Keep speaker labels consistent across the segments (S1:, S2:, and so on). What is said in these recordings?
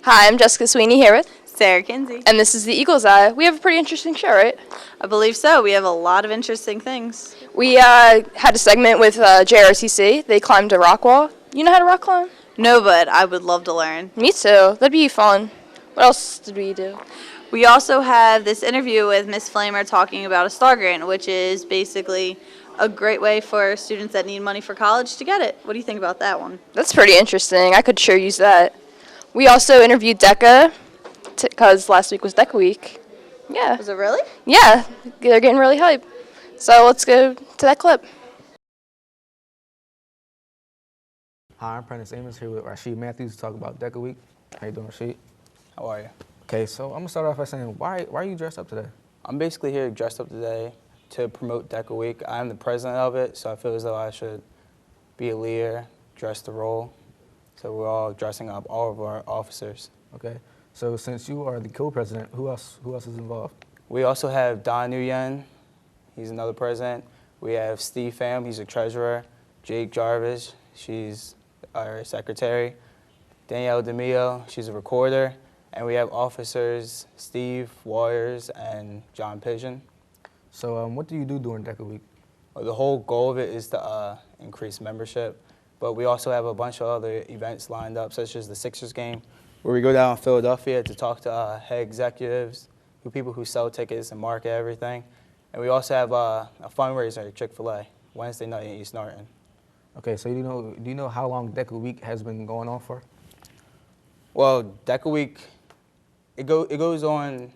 S1: Hi, I'm Jessica Sweeney here with,
S2: Sarah Kinsey.
S1: and this is the Eagle's Eye. We have a pretty interesting show, right?
S2: I believe so. We have a lot of interesting things.
S1: We had a segment with JRTC. They climbed a rock wall. You know how to rock climb?
S2: No, but I would love to learn.
S1: Me too. That'd be fun. What else did we do?
S2: We also have this interview with Miss Flamer talking about a STAR grant, which is basically a great way for students that need money for college to get it. What do you think about that one?
S1: That's pretty interesting. I could sure use that. We also interviewed DECA, because last week was DECA week. Yeah.
S2: Was it really?
S1: Yeah, they're getting really hype. So let's go to that clip.
S3: Hi, I'm Prentice Amos here with Rashid Matthews to talk about DECA Week. How you doing, Rashid?
S4: How are you?
S3: Okay, so I'm gonna start off by saying, why are you dressed up today?
S4: I'm basically here dressed up today to promote DECA Week. I'm the president of it, so I feel as though I should be a leader, dress the role. So we're all dressing up, all of our officers.
S3: Okay, so since you are the co-president, who else is involved?
S4: We also have Don Nguyen, he's another president. We have Steve Pham, he's a treasurer. Jake Jarvis, she's our secretary. Danielle DeMio, she's a recorder. And we have officers Steve Warriors and John Pigeon.
S3: So what do you do during DECA Week?
S4: Well, the whole goal of it is to increase membership, but we also have a bunch of other events lined up, such as the Sixers game, where we go down to Philadelphia to talk to head executives, people who sell tickets and market everything. And we also have a fundraiser at Chick-fil-A, Wednesday night in East Norton.
S3: Okay, so do you know how long DECA Week has been going on for?
S4: Well, DECA Week, it goes on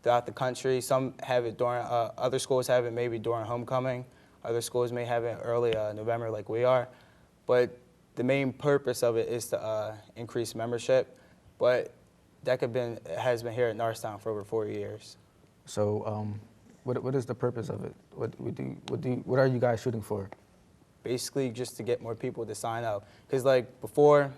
S4: throughout the country. Some have it during, other schools have it maybe during homecoming. Other schools may have it early November like we are. But the main purpose of it is to increase membership. But DECA has been here at Norristown for over 4 years.
S3: So what is the purpose of it? What are you guys shooting for?
S4: Basically just to get more people to sign up. Because like before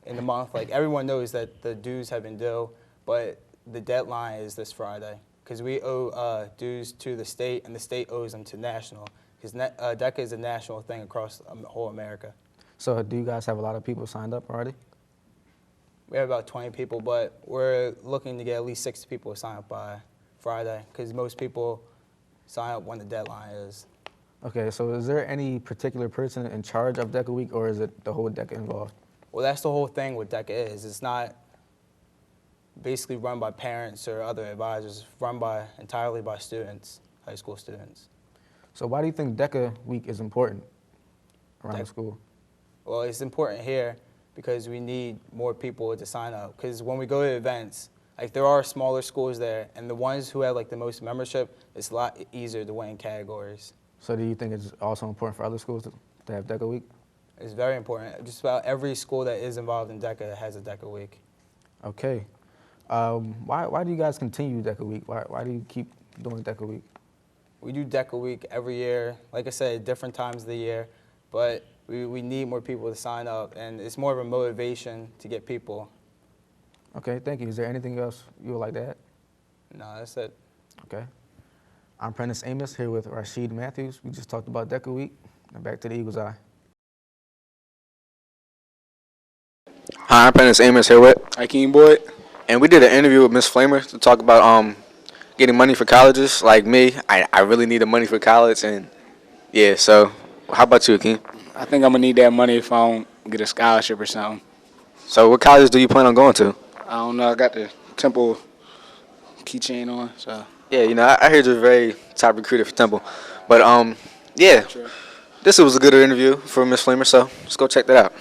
S4: in the month, like everyone knows that the dues have been due, but the deadline is this Friday. Because we owe dues to the state, and the state owes them to national. Because DECA is a national thing across whole America.
S3: So do you guys have a lot of people signed up already?
S4: We have about 20 people, but we're looking to get at least 60 people to sign up by Friday, because most people sign up when the deadline is.
S3: Okay, so is there any particular person in charge of DECA Week, or is it the whole DECA involved?
S4: Well, that's the whole thing with DECA is. It's not basically run by parents or other advisors. It's run entirely by students, high school students.
S3: So why do you think DECA Week is important around the school?
S4: Well, it's important here because we need more people to sign up. Because when we go to events, like there are smaller schools there, and the ones who have like the most membership, it's a lot easier to win categories.
S3: So do you think it's also important for other schools to have DECA Week?
S4: It's very important. Just about every school that is involved in DECA has a DECA Week.
S3: Okay. Why do you guys continue DECA Week? Why do you keep doing DECA Week?
S4: We do DECA Week every year. Like I said, different times of the year, but we need more people to sign up, and it's more of a motivation to get people.
S3: Okay, thank you. Is there anything else you would like to add?
S4: No, that's it.
S3: Okay. I'm Prentice Amos here with Rashid Matthews. We just talked about DECA Week. Now back to the Eagle's Eye.
S5: Hi, I'm Prentice Amos here with Akeem Boyd, and we did an interview with Miss Flamer to talk about getting money for colleges. Like me, I really need the money for college, and yeah. So, how about you, Akeem?
S6: I think I'm gonna need that money if I don't get a scholarship or something.
S5: So, what college do you plan on going to?
S6: I don't know. I got the Temple keychain on, so.
S5: Yeah, you know, I heard you're a very top recruiter for Temple, but yeah,
S6: Sure.
S5: this was a good interview for Miss Flamer. So, let's go check that out.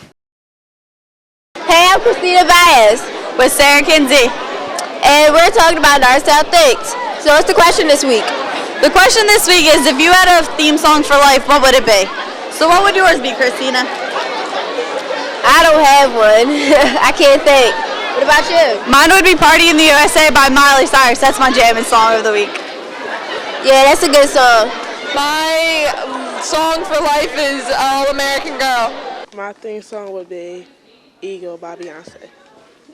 S1: Hey, I'm Christina Baez,
S2: With Sarah Kinsey.
S1: and we're talking about Norristown Thinks. So what's the question this week?
S2: The question this week is, if you had a theme song for life, what would it be? So what would yours be, Christina?
S1: I don't have one. I can't think. What about you?
S2: Mine would be Party in the USA by Miley Cyrus. That's my jamming song of the week.
S1: Yeah, that's a good song.
S7: My song for life is All American Girl.
S8: My theme song would be Eagle by Beyonce.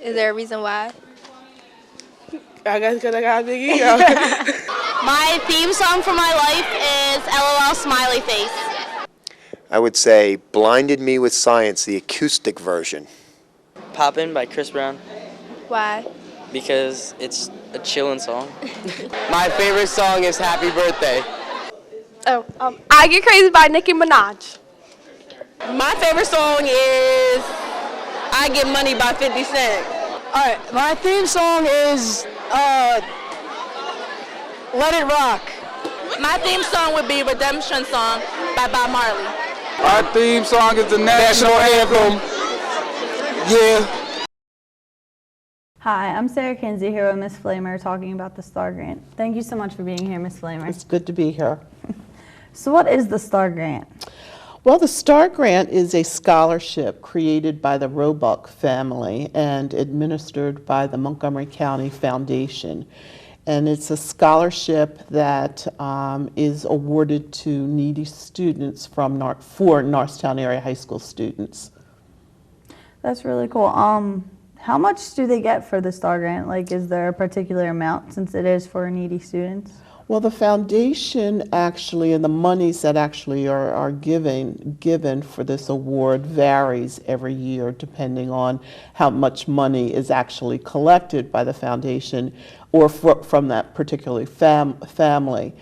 S1: Is there a reason why?
S8: I guess because I got a big ego.
S9: My theme song for my life is LOL Smiley Face.
S10: I would say Blinded Me with Science, the acoustic version.
S11: Poppin' by Chris Brown.
S8: Why?
S11: Because it's a chillin' song.
S12: My favorite song is Happy Birthday.
S7: Oh, I Get Crazy by Nicki Minaj.
S12: My favorite song is I Get Money by 50 Cent.
S13: All right, my theme song is Let It Rock.
S12: My theme song would be Redemption Song by Bob Marley.
S6: Our theme song is the national anthem. Yeah.
S2: Hi, I'm Sarah Kinsey here with Ms. Flamer talking about the STAR Grant. Thank you so much for being here, Ms. Flamer.
S14: It's good to be here.
S2: So what is the STAR Grant?
S14: Well, the STAR Grant is a scholarship created by the Roebuck family and administered by the Montgomery County Foundation. And it's a scholarship that is awarded to needy students for Norristown area high school students.
S2: That's really cool. How much do they get for the STAR Grant? Like, is there a particular amount since it is for needy students?
S14: Well, the foundation actually, and the monies that actually are given for this award varies every year depending on how much money is actually collected by the foundation or from that particular family.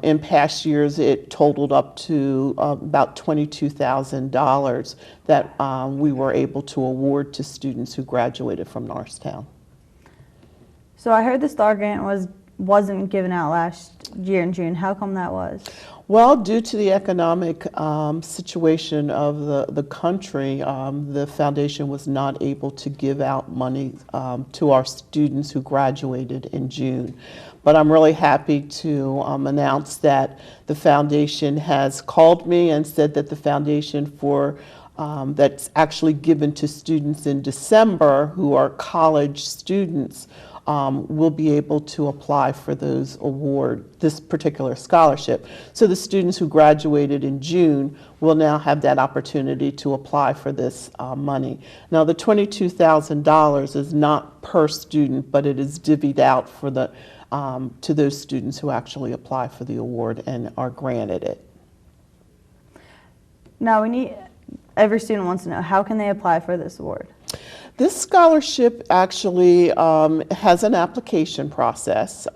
S14: In past years, it totaled up to about $22,000 that we were able to award to students who graduated from Norristown.
S2: So I heard the STAR Grant wasn't given out last year in June. How come that was?
S14: Well, due to the economic situation of the country, the foundation was not able to give out money to our students who graduated in June. But I'm really happy to announce that the foundation has called me and said that the foundation that's actually given to students in December who are college students will be able to apply for this particular scholarship. So the students who graduated in June will now have that opportunity to apply for this money. Now the $22,000 is not per student, but it is divvied out for to those students who actually apply for the award and are granted it.
S2: Now every student wants to know, how can they apply for this award?
S14: This scholarship actually has an application process.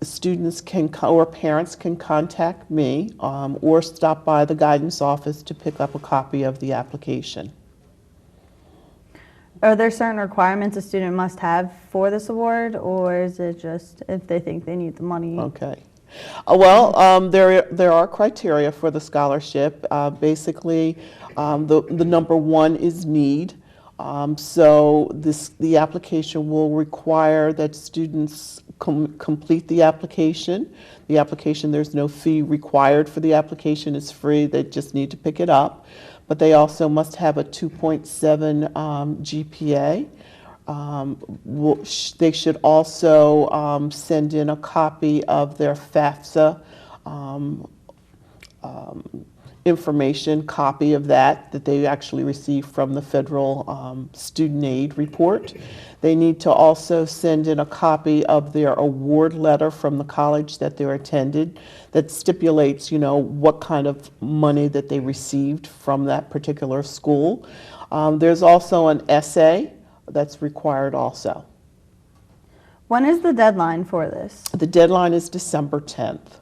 S14: Students or parents can contact me or stop by the guidance office to pick up a copy of the application.
S2: Are there certain requirements a student must have for this award, or is it just if they think they need the money?
S14: Okay. Well, there are criteria for the scholarship. Basically, the number one is need. So the application will require that students complete the application. The application, there's no fee required for the application. It's free. They just need to pick it up. But they also must have a 2.7 GPA. They should also send in a copy of their FAFSA information, copy of that they actually received from the federal student aid report. They need to also send in a copy of their award letter from the college that they attended that stipulates, what kind of money that they received from that particular school. There's also an essay that's required also.
S2: When is the deadline for this?
S14: The deadline is December 10th.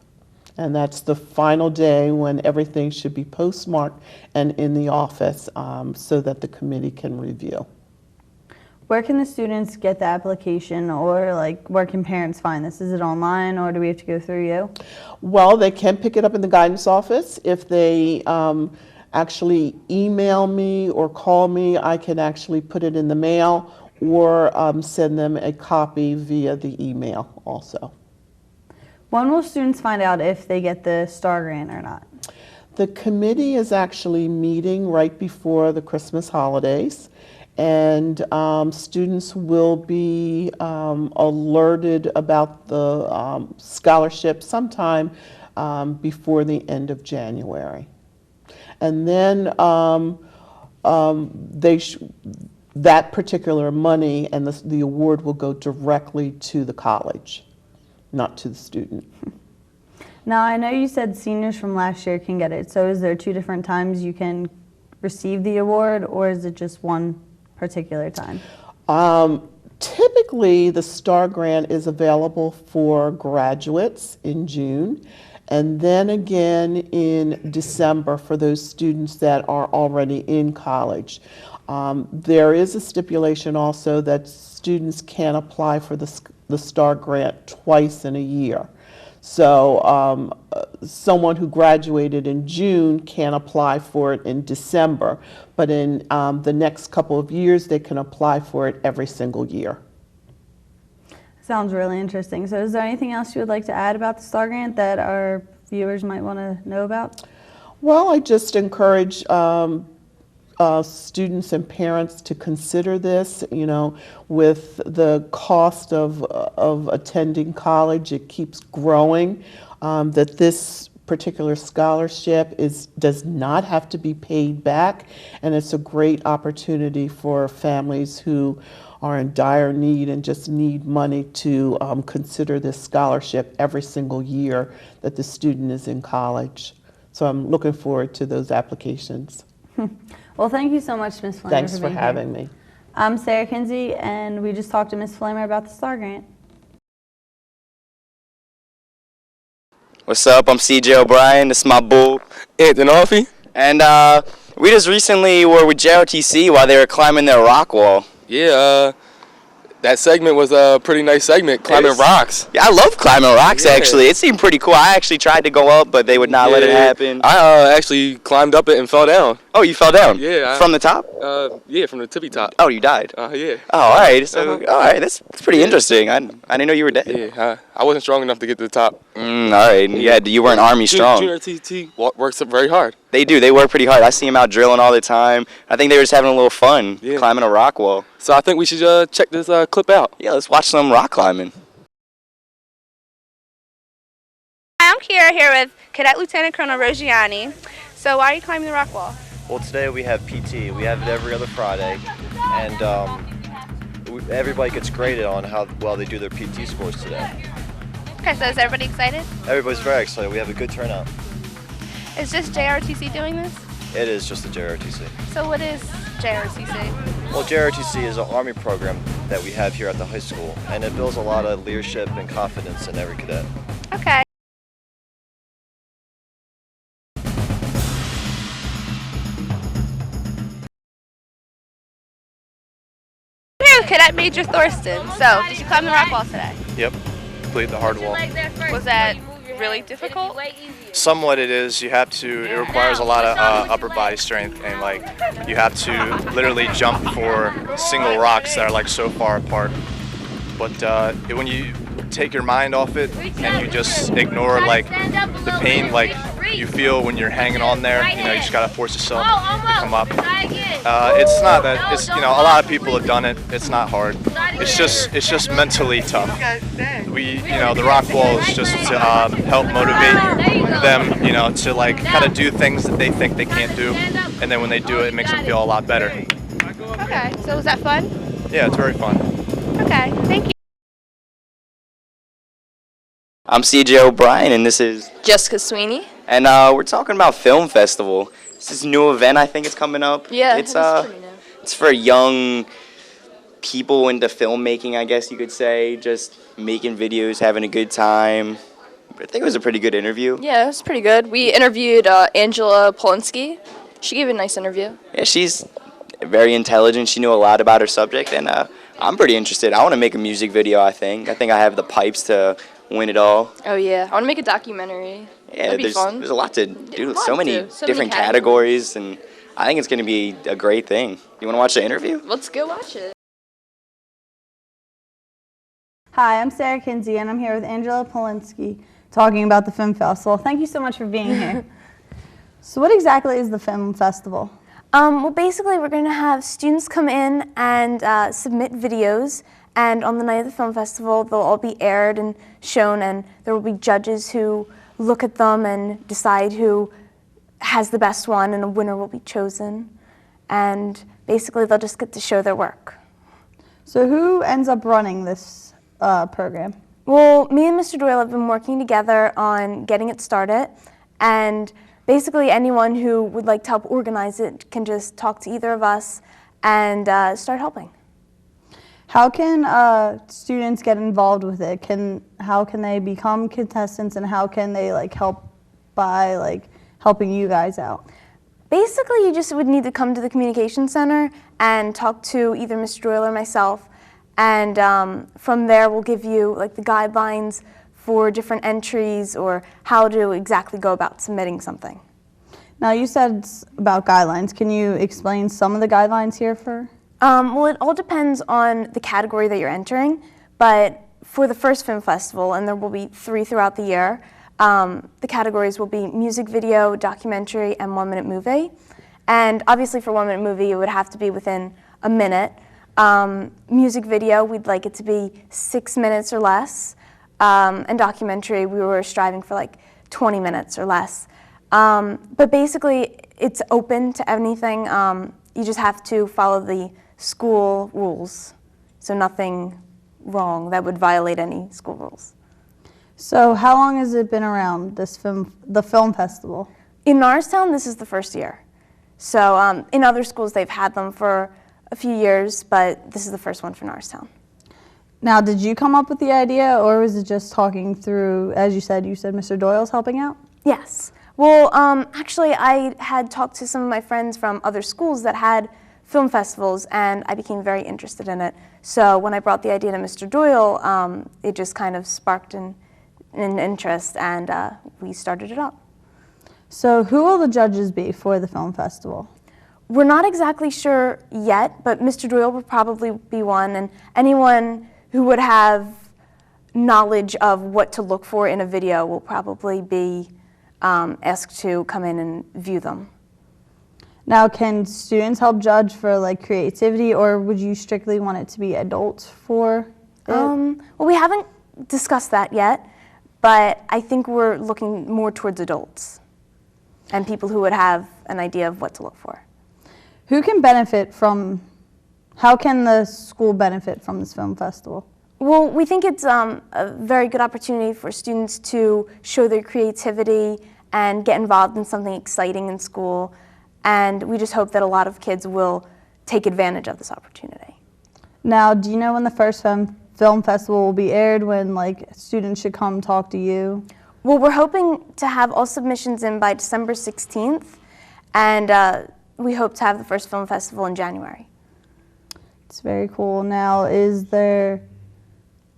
S14: And that's the final day when everything should be postmarked and in the office so that the committee can review.
S2: Where can the students get the application, or where can parents find this? Is it online, or do we have to go through you?
S14: Well, they can pick it up in the guidance office. If they actually email me or call me, I can actually put it in the mail or send them a copy via the email also.
S2: When will students find out if they get the STAR Grant or not?
S14: The committee is actually meeting right before the Christmas holidays, and students will be alerted about the scholarship sometime before the end of January. And then that particular money and the award will go directly to the college, not to the student.
S2: Now, I know you said seniors from last year can get it, so is there 2 different times you can receive the award, or is it just one particular time?
S14: Typically, the STAR grant is available for graduates in June, and then again in December for those students that are already in college. There is a stipulation also that students can apply for the STAR grant twice in a year. So someone who graduated in June can apply for it in December, but in the next couple of years they can apply for it every single year.
S2: Sounds really interesting. So is there anything else you would like to add about the STAR grant that our viewers might want to know about?
S14: Well, I just encourage students and parents to consider this. You know, with the cost of attending college, it keeps growing, that this particular scholarship does not have to be paid back, and it's a great opportunity for families who are in dire need and just need money to consider this scholarship every single year that the student is in college. So I'm looking forward to those applications.
S2: Well, thank you so much, Ms. Flamer.
S14: Thanks for having me.
S2: I'm Sarah Kinsey, and we just talked to Ms. Flamer about the STAR grant.
S11: What's up? I'm CJ O'Brien. This is my bull,
S6: Anthony Offie.
S11: And we just recently were with JRTC while they were climbing their rock wall.
S6: Yeah, that segment was a pretty nice segment, climbing rocks.
S11: Yeah, I love climbing rocks,
S6: Yeah.
S11: actually. It seemed pretty cool. I actually tried to go up, but they would not let it happen.
S6: I actually climbed up it and fell down.
S11: Oh, you fell down?
S6: Yeah.
S11: From the top?
S6: Yeah, from the tippy top.
S11: Oh, you died?
S6: Yeah.
S11: Oh, all right. So, all right, that's pretty interesting. I didn't know you were dead.
S6: Yeah, I wasn't strong enough to get to the top.
S11: All right. Yeah, you weren't Army strong.
S6: JRTC works very hard.
S11: They do. They work pretty hard. I see them out drilling all the time. I think they were just having a little fun climbing a rock wall.
S6: So I think we should check this clip out.
S11: Yeah, let's watch some rock climbing.
S15: Hi, I'm Kiera here with Cadet Lieutenant Colonel Rogiani. So why are you climbing the rock wall?
S16: Well, today we have PT. We have it every other Friday, and everybody gets graded on how well they do their PT scores today.
S15: Okay, so is everybody excited?
S16: Everybody's very excited. We have a good turnout.
S15: Is just JRTC doing this?
S16: It is just the JRTC.
S15: So what is JRTC?
S16: Well, JRTC is an Army program that we have here at the high school, and it builds a lot of leadership and confidence in every cadet.
S15: Okay. I'm here with Cadet Major Thorsten. So, did you climb the rock wall today?
S17: Yep, complete the hard wall.
S15: Was that really difficult?
S17: Somewhat it is. You have to, it requires a lot of upper body strength, and like you have to literally jump for single rocks that are like so far apart. But when you take your mind off it and you just ignore like the pain like you feel when you're hanging on there, you know, you just gotta force yourself to come up. It's not that, it's, you know, a lot of people have done it. It's not hard. It's just mentally tough. You know, the rock wall is just to help motivate them, you know, to like kind of do things that they think they can't do, and then when they do it, it makes them feel a lot better.
S15: Okay, so was that fun?
S17: Yeah, it's very fun.
S15: Okay, thank you.
S11: I'm CJ O'Brien, and this is
S1: Jessica Sweeney.
S11: And we're talking about Film Festival. This is a new event. I think it's coming up.
S1: Yeah,
S11: it's for young people into filmmaking, I guess you could say, just making videos, having a good time. I think it was a pretty good interview.
S1: Yeah, it was pretty good. We interviewed Angela Polinsky. She gave a nice interview.
S11: Yeah, she's very intelligent. She knew a lot about her subject, and I'm pretty interested. I want to make a music video, I think. I think I have the pipes to win it all.
S1: Oh yeah, I want to make a documentary.
S11: Yeah,
S1: That'd be fun.
S11: There's a lot to do. So many
S1: So
S11: different
S1: many
S11: categories, and I think it's going to be a great thing. You want to watch the interview?
S1: Let's go watch it.
S2: Hi, I'm Sarah Kinsey, and I'm here with Angela Polinsky talking about the Film Festival. Thank you so much for being here. So what exactly is the Film Festival?
S18: Well, basically, we're going to have students come in and submit videos, and on the night of the film festival, they'll all be aired and shown, and there will be judges who look at them and decide who has the best one, and a winner will be chosen. And basically, they'll just get to show their work.
S2: So who ends up running this program?
S18: Well, me and Mr. Doyle have been working together on getting it started, and basically anyone who would like to help organize it can just talk to either of us and start helping.
S2: How can students get involved with it? How can they become contestants, and how can they help by helping you guys out?
S18: Basically, you just would need to come to the communication center and talk to either Mr. Doyle or myself, and from there we'll give you the guidelines for different entries or how to exactly go about submitting something.
S2: Now, you said about guidelines. Can you explain some of the guidelines here for?
S18: Well, it all depends on the category that you're entering, but for the first film festival, and there will be 3 throughout the year, the categories will be music video, documentary, and 1-minute movie. And obviously for 1-minute movie, it would have to be within a minute. Music video, we'd like it to be 6 minutes or less. And documentary, we were striving for 20 minutes or less. But basically, it's open to anything. You just have to follow the school rules. So nothing wrong that would violate any school rules.
S2: So how long has it been around, the film festival?
S18: In Norristown, this is the first year. So in other schools, they've had them for a few years, but this is the first one for Norristown.
S2: Now, did you come up with the idea, or was it just talking through, as you said Mr. Doyle's helping out?
S18: Yes. Well, actually, I had talked to some of my friends from other schools that had film festivals, and I became very interested in it. So when I brought the idea to Mr. Doyle, it just kind of sparked an interest, and we started it up.
S2: So who will the judges be for the film festival?
S18: We're not exactly sure yet, but Mr. Doyle will probably be one, and anyone who would have knowledge of what to look for in a video will probably be asked to come in and view them.
S2: Now, can students help judge for creativity, or would you strictly want it to be adults for it?
S18: Well, we haven't discussed that yet, but I think we're looking more towards adults and people who would have an idea of what to look for.
S2: Who can benefit from, how can the school benefit from this film festival?
S18: Well, we think it's a very good opportunity for students to show their creativity and get involved in something exciting in school. And we just hope that a lot of kids will take advantage of this opportunity.
S2: Now, do you know when the first film festival will be aired, when students should come talk to you?
S18: Well, we're hoping to have all submissions in by December 16th, and we hope to have the first film festival in January.
S2: It's very cool. Now, is there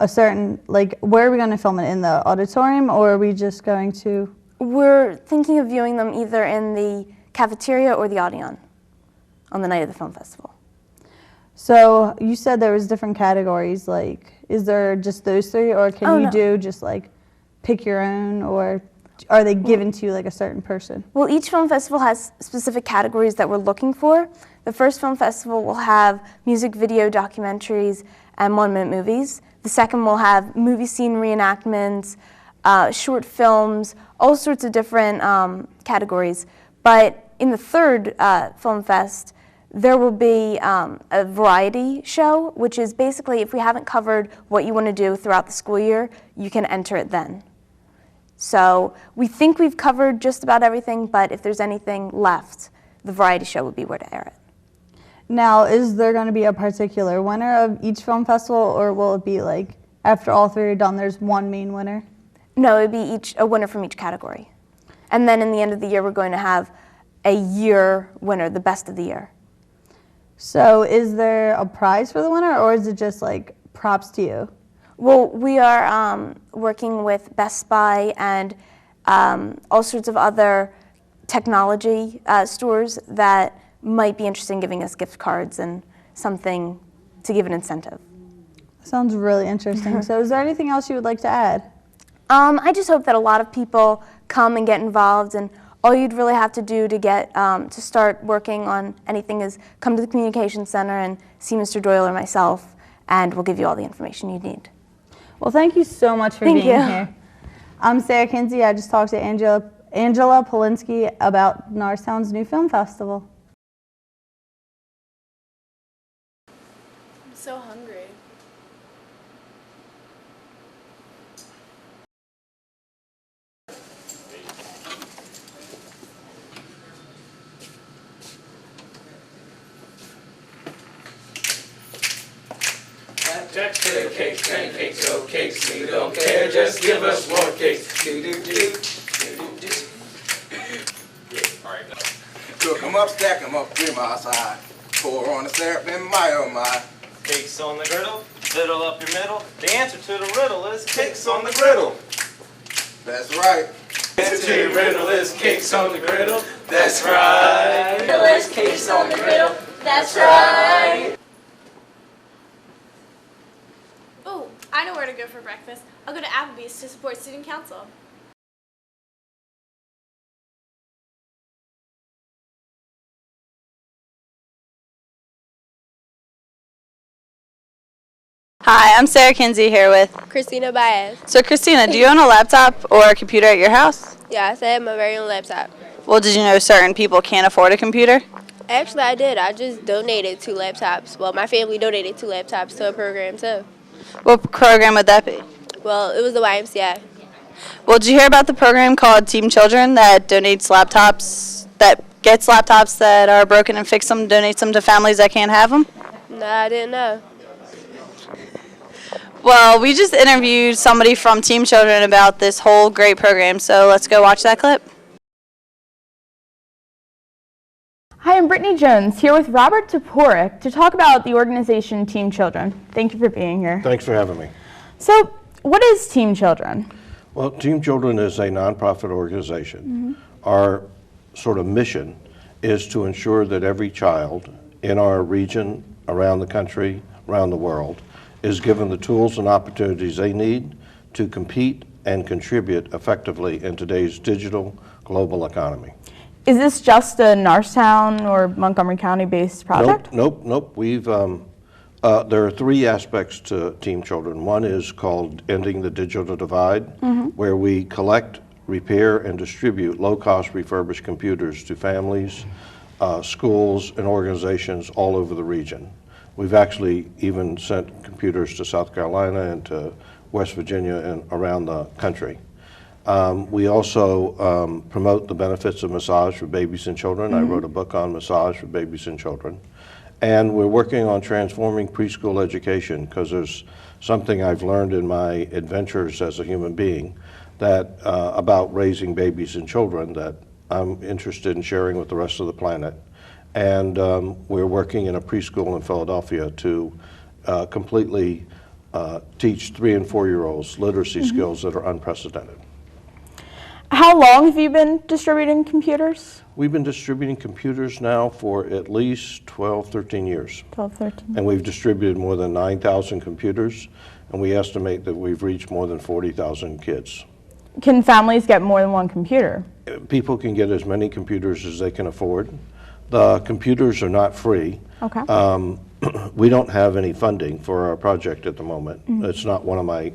S2: a certain, where are we going to film it? In the auditorium, or are we just going to?
S18: We're thinking of viewing them either in the cafeteria or the Odeon on the night of the film festival.
S2: So you said there was different categories. Is there just those 3, or can you do just pick your own, or are they given to you a certain person?
S18: Well, each film festival has specific categories that we're looking for. The first film festival will have music video, documentaries, and 1-minute movies. The second will have movie scene reenactments, short films, all sorts of different categories. But in the third Film Fest, there will be a variety show, which is basically if we haven't covered what you want to do throughout the school year, you can enter it then. So we think we've covered just about everything, but if there's anything left, the variety show would be where to air it.
S2: Now, is there going to be a particular winner of each film festival, or will it be after all 3 are done, there's one main winner?
S18: No, it would be a winner from each category. And then in the end of the year, we're going to have a year winner, the best of the year.
S2: So is there a prize for the winner, or is it just props to you?
S18: Well, we are working with Best Buy and all sorts of other technology stores that might be interested in giving us gift cards and something to give an incentive.
S2: Sounds really interesting. So is there anything else you would like to add?
S18: I just hope that a lot of people come and get involved, and all you'd really have to do to get to start working on anything is come to the communication center and see Mr. Doyle or myself, and we'll give you all the information you need.
S2: Well, thank you so much for being here. I'm Sarah Kinsey. I just talked to Angela Polinsky about Norristown's new film festival.
S7: I'm so hungry.
S6: Cakes, pancakes, so cakes. We don't care, just give us more cakes.
S19: Cook 'em up, stack 'em up, 3 miles high. Pour on the syrup and my oh my.
S20: Cakes on the griddle, fiddle up your middle. The answer to the riddle is
S19: Cakes on the griddle. That's right.
S6: The answer to your riddle is cakes on the griddle. That's right.
S9: Riddle is cakes on the griddle. That's right.
S15: Ooh, I know where to go for breakfast. I'll go to Applebee's to support student council.
S2: Hi, I'm Sarah Kinsey here with
S7: Christina Baez.
S2: So Christina, do you own a laptop or a computer at your house?
S7: Yes, I have my very own laptop.
S2: Well, did you know certain people can't afford a computer?
S7: Actually, I did. I just donated 2 laptops. Well, my family donated 2 laptops to a program, too.
S2: What program would that be?
S7: Well, it was the YMCA.
S2: Well, did you hear about the program called Team Children that donates laptops, that gets laptops that are broken and fix them, donates them to families that can't have them?
S7: No, I didn't know.
S2: Well, we just interviewed somebody from Team Children about this whole great program, so let's go watch that clip.
S21: Hi, I'm Brittany Jones, here with Robert Toporek to talk about the organization Team Children. Thank you for being here.
S22: Thanks for having me.
S21: So, what is Team Children?
S22: Well, Team Children is a nonprofit organization. Our sort of mission is to ensure that every child in our region, around the country, around the world, is given the tools and opportunities they need to compete and contribute effectively in today's digital global economy.
S21: Is this just a Norristown or Montgomery County based project?
S22: Nope. We've there are 3 aspects to Team Children. One is called Ending the Digital Divide, where we collect, repair, and distribute low-cost refurbished computers to families, schools, and organizations all over the region. We've actually even sent computers to South Carolina and to West Virginia and around the country. We also promote the benefits of massage for babies and children. I wrote a book on massage for babies and children. And we're working on transforming preschool education because there's something I've learned in my adventures as a human being that about raising babies and children that I'm interested in sharing with the rest of the planet. And we're working in a preschool in Philadelphia to completely teach 3 and 4-year-olds literacy skills that are unprecedented.
S21: How long have you been distributing computers?
S22: We've been distributing computers now for at least 12, 13 years.
S21: 12, 13.
S22: And we've distributed more than 9,000 computers, and we estimate that we've reached more than 40,000 kids.
S21: Can families get more than 1 computer?
S22: People can get as many computers as they can afford. The computers are not free.
S21: Okay.
S22: We don't have any funding for our project at the moment. It's not one of my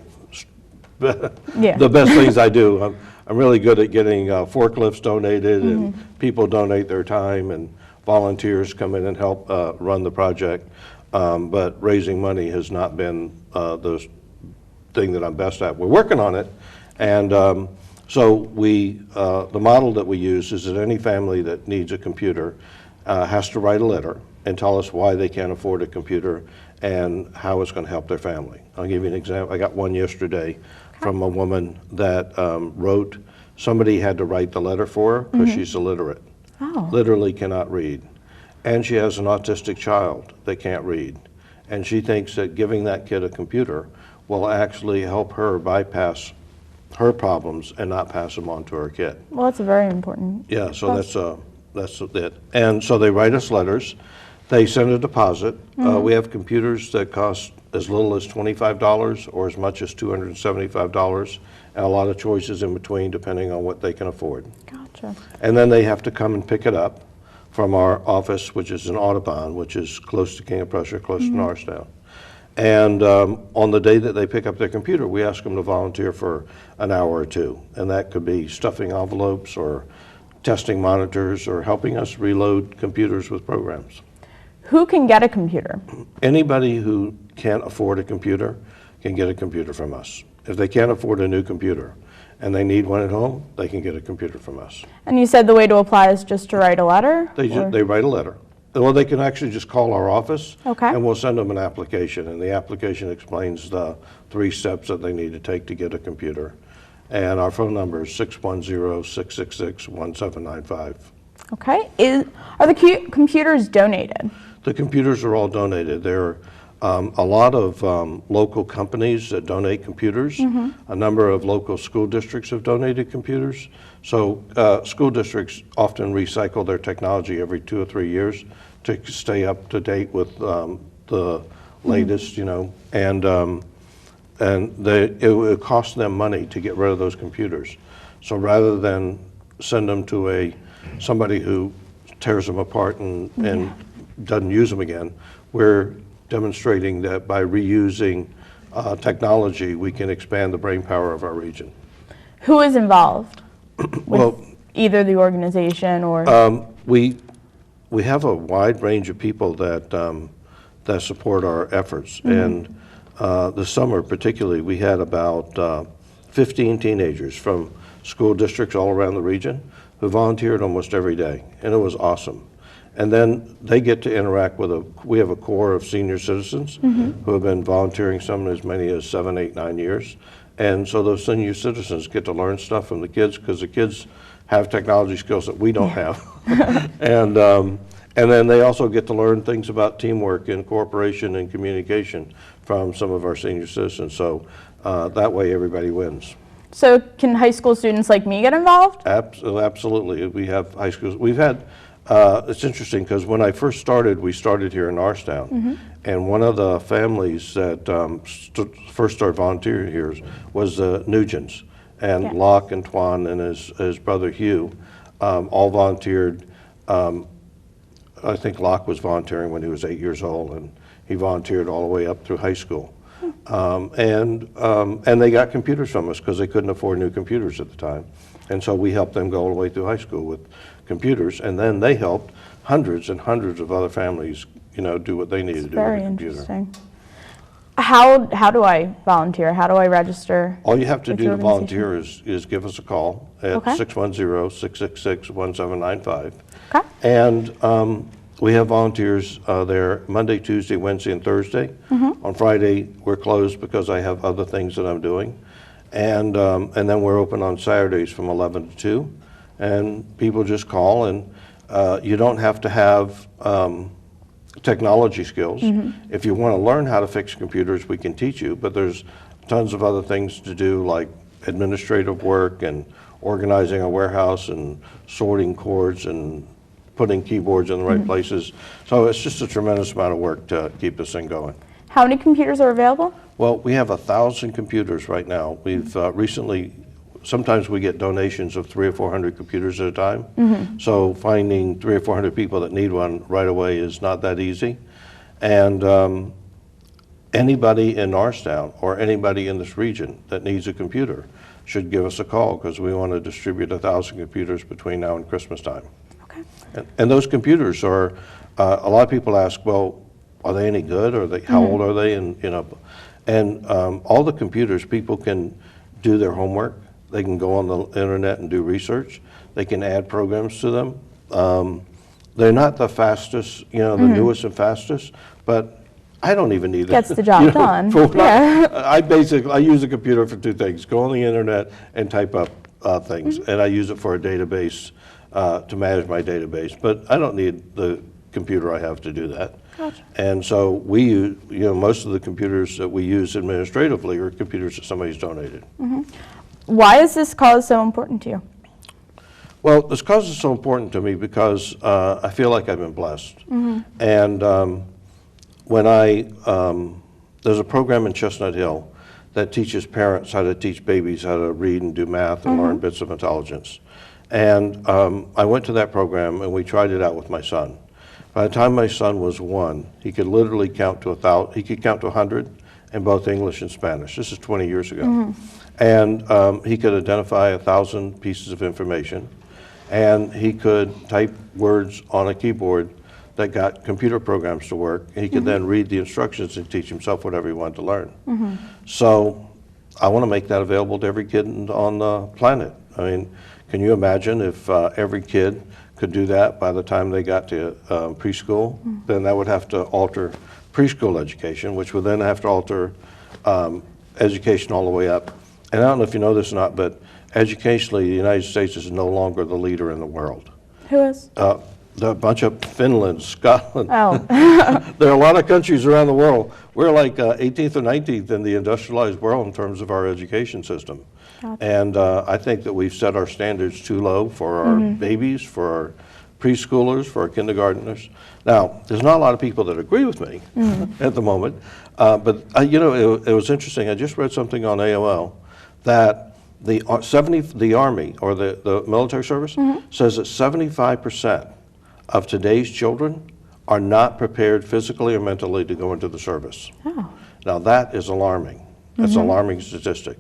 S22: the best things I do. I'm really good at getting forklifts donated and people donate their time and volunteers come in and help run the project. But raising money has not been the thing that I'm best at. We're working on it. And so the model that we use is that any family that needs a computer has to write a letter and tell us why they can't afford a computer and how it's going to help their family. I'll give you an example. I got one yesterday from a woman that wrote, somebody had to write the letter for her because she's illiterate, literally cannot read. And she has an autistic child that can't read. And she thinks that giving that kid a computer will actually help her bypass her problems and not pass them on to her kid.
S21: Well, that's a very important.
S22: Yeah, so that's it. And so they write us letters. They send a deposit. We have computers that cost as little as $25 or as much as $275, and a lot of choices in between depending on what they can afford.
S21: Gotcha.
S22: And then they have to come and pick it up from our office, which is in Audubon, which is close to King of Prussia, close to Norristown. And on the day that they pick up their computer, we ask them to volunteer for an hour or 2. And that could be stuffing envelopes or testing monitors or helping us reload computers with programs.
S21: Who can get a computer?
S22: Anybody who can't afford a computer can get a computer from us. If they can't afford a new computer and they need one at home, they can get a computer from us.
S21: And you said the way to apply is just to write a letter?
S22: They write a letter. Well, they can actually just call our office.
S21: Okay.
S22: And we'll send them an application, and the application explains the 3 steps that they need to take to get a computer. And our phone number is 610-666-1795.
S21: Okay. Are the computers donated?
S22: The computers are all donated. There are a lot of local companies that donate computers. A number of local school districts have donated computers. So school districts often recycle their technology every 2 or 3 years to stay up to date with the latest, you know, and it would cost them money to get rid of those computers. So rather than send them to somebody who tears them apart and doesn't use them again, we're demonstrating that by reusing technology, we can expand the brain power of our region.
S21: Who is involved?
S22: Well,
S21: either the organization or?
S22: We have a wide range of people that support our efforts. And this summer particularly, we had about 15 teenagers from school districts all around the region who volunteered almost every day, and it was awesome. And then they get to interact with we have a core of senior citizens who have been volunteering, some as many as 7, 8, 9 years. And so those senior citizens get to learn stuff from the kids, because the kids have technology skills that we don't have. And then they also get to learn things about teamwork and cooperation and communication from some of our senior citizens. So that way everybody wins.
S21: So can high school students like me get involved?
S22: Absolutely. We have high schools. We've had, it's interesting because when I first started, we started here in Norristown. And one of the families that first started volunteering here was the Nugents. And Locke and Twan and his brother Hugh all volunteered. I think Locke was volunteering when he was 8 years old, and he volunteered all the way up through high school. And they got computers from us because they couldn't afford new computers at the time. And so we helped them go all the way through high school with computers, and then they helped hundreds and hundreds of other families, you know, do what they needed to do with a computer.
S21: Very interesting. How do I volunteer? How do I register?
S22: All you have to do to volunteer is give us a call at 610-666-1795.
S21: Okay.
S22: And we have volunteers there Monday, Tuesday, Wednesday, and Thursday. On Friday, we're closed because I have other things that I'm doing. And then we're open on Saturdays from 11 to 2. And people just call, and you don't have to have technology skills. If you want to learn how to fix computers, we can teach you, but there's tons of other things to do, like administrative work and organizing a warehouse and sorting cords and putting keyboards in the right places. So it's just a tremendous amount of work to keep this thing going.
S21: How many computers are available?
S22: Well, we have 1,000 computers right now. We've recently, sometimes we get donations of 300 or 400 computers at a time. So finding 300 or 400 people that need one right away is not that easy. And anybody in Norristown or anybody in this region that needs a computer should give us a call, because we want to distribute 1,000 computers between now and Christmas time.
S21: Okay.
S22: And those computers are, a lot of people ask, well, are they any good? Or how old are they? And you know, and all the computers, people can do their homework. They can go on the internet and do research. They can add programs to them. They're not the fastest, you know, the newest and fastest, but I don't even need it.
S21: Gets the job done.
S22: I use a computer for 2 things: go on the internet and type up things, and I use it for a database to manage my database. But I don't need the computer I have to do that.
S21: Gotcha.
S22: And so we use, you know, most of the computers that we use administratively are computers that somebody's donated.
S21: Why is this cause so important to you?
S22: Well, this cause is so important to me because I feel like I've been blessed. And when there's a program in Chestnut Hill that teaches parents how to teach babies how to read and do math and learn bits of intelligence. And I went to that program and we tried it out with my son. By the time my son was 1, he could literally count to 1,000. He could count to 100 in both English and Spanish. This is 20 years ago. And he could identify 1,000 pieces of information, and he could type words on a keyboard that got computer programs to work. He could then read the instructions and teach himself whatever he wanted to learn. So I want to make that available to every kid on the planet. I mean, can you imagine if every kid could do that by the time they got to preschool, then that would have to alter preschool education, which would then have to alter education all the way up. And I don't know if you know this or not, but educationally, the United States is no longer the leader in the world.
S21: Who is?
S22: A bunch of Finland, Scotland.
S21: Oh.
S22: There are a lot of countries around the world. We're like 18th or 19th in the industrialized world in terms of our education system. Gotcha. And I think that we've set our standards too low for our babies, for our preschoolers, for our kindergartners. Now, there's not a lot of people that agree with me at the moment, but you know, it was interesting. I just read something on AOL that the Army, or the military service, says that 75% of today's children are not prepared physically or mentally to go into the service.
S21: Oh.
S22: Now that is alarming. That's an alarming statistic.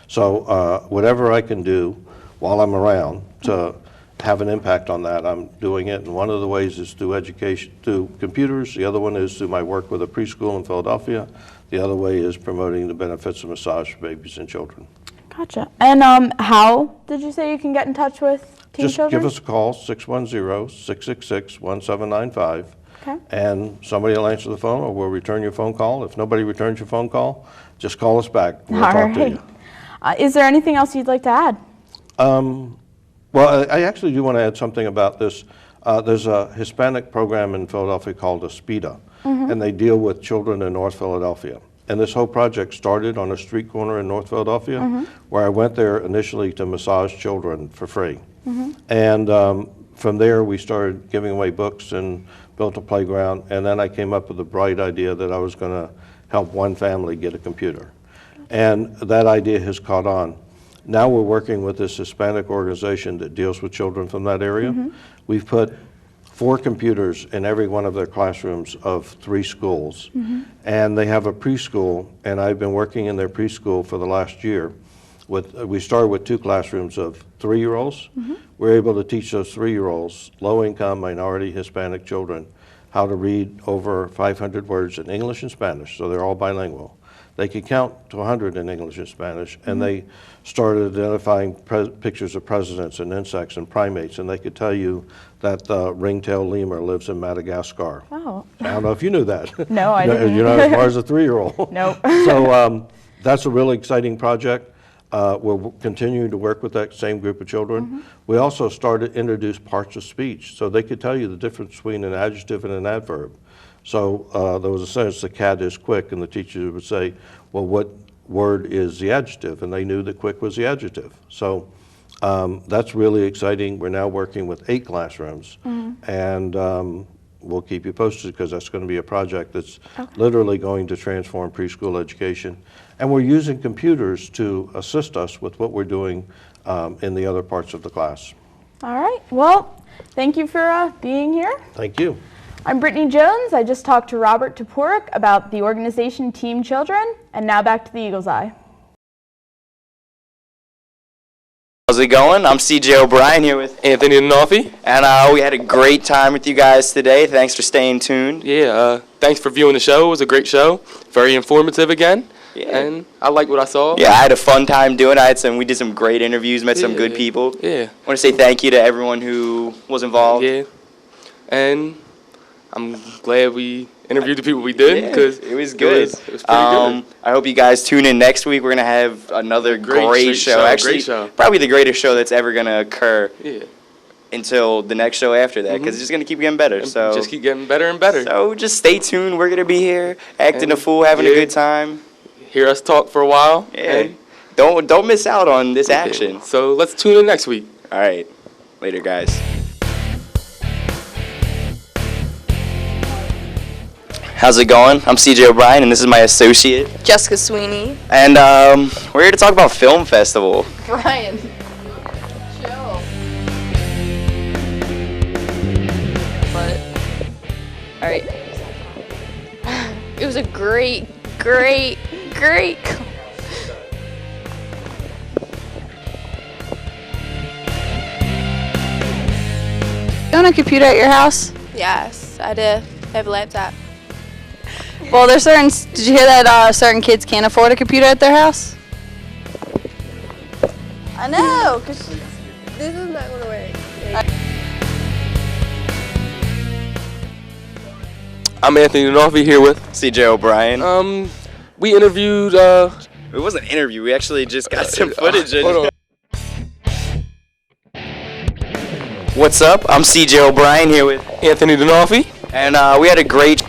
S22: So whatever I can do while I'm around to have an impact on that, I'm doing it. And one of the ways is through education, through computers. The other one is through my work with a preschool in Philadelphia. The other way is promoting the benefits of massage for babies and children.
S21: Gotcha. And how did you say you can get in touch with Team Children?
S22: Just give us a call, 610-666-1795.
S21: Okay.
S22: And somebody will answer the phone or we'll return your phone call. If nobody returns your phone call, just call us back. We'll talk to you.
S21: Is there anything else you'd like to add?
S22: Well, I actually do want to add something about this. There's a Hispanic program in Philadelphia called ASPIDA, and they deal with children in North Philadelphia. And this whole project started on a street corner in North Philadelphia, where I went there initially to massage children for free. And from there, we started giving away books and built a playground. And then I came up with a bright idea that I was going to help one family get a computer. And that idea has caught on. Now we're working with this Hispanic organization that deals with children from that area. We've put 4 computers in every one of their classrooms of 3 schools. And they have a preschool, and I've been working in their preschool for the last year. We started with 2 classrooms of 3-year-olds. We're able to teach those 3-year-olds, low-income, minority, Hispanic children, how to read over 500 words in English and Spanish, so they're all bilingual. They could count to 100 in English and Spanish, and they started identifying pictures of presidents and insects and primates, and they could tell you that the ring-tailed lemur lives in Madagascar.
S21: Oh.
S22: I don't know if you knew that.
S21: No, I didn't.
S22: You're not as smart as a 3-year-old.
S21: Nope.
S22: So that's a really exciting project. We're continuing to work with that same group of children. We also started to introduce parts of speech, so they could tell you the difference between an adjective and an adverb. So there was a sentence, the cat is quick, and the teacher would say, well, what word is the adjective? And they knew that quick was the adjective. So that's really exciting. We're now working with 8 classrooms, and we'll keep you posted because that's going to be a project that's literally going to transform preschool education. And we're using computers to assist us with what we're doing in the other parts of the class.
S21: All right. Well, thank you for being here.
S22: Thank you.
S21: I'm Brittany Jones. I just talked to Robert Toporek about the organization Team Children, and now back to the Eagle's Eye.
S11: How's it going? I'm CJ O'Brien here with
S6: Anthony Anofi.
S11: And we had a great time with you guys today. Thanks for staying tuned.
S6: Yeah, thanks for viewing the show. It was a great show. Very informative again. Yeah. And I like what I saw.
S11: Yeah, I had a fun time doing it. We did some great interviews, met some good people.
S6: Yeah.
S11: I want to say thank you to everyone who was involved.
S6: Yeah. And I'm glad we interviewed the people we did because
S11: it was good.
S6: It was pretty good.
S11: I hope you guys tune in next week. We're going to have another great show. Actually,
S6: great show.
S11: Probably the greatest show that's ever going to occur.
S6: Yeah.
S11: Until the next show after that, because it's just going to keep getting better. So
S6: just keep getting better and better.
S11: So just stay tuned. We're going to be here, acting a fool, having a good time.
S6: Hear us talk for a while.
S11: Yeah. Don't miss out on this action.
S6: So let's tune in next week.
S11: All right. Later, guys. How's it going? I'm CJ O'Brien, and this is my associate,
S1: Jessica Sweeney.
S11: And we're here to talk about Film Festival.
S1: Brian. Chill. But, all right. It was a great. You own a computer at your house?
S7: Yes, I do. I have a laptop.
S1: Well, there's certain. Did you hear that certain kids can't afford a computer at their house?
S7: I know, because this is not going to work.
S6: I'm Anthony Donofrio here with
S11: CJ O'Brien.
S6: We interviewed.
S11: It wasn't an interview. We actually just got some footage.
S6: Hold on.
S11: What's up? I'm CJ O'Brien here with
S6: Anthony Donofrio.
S11: And we had a great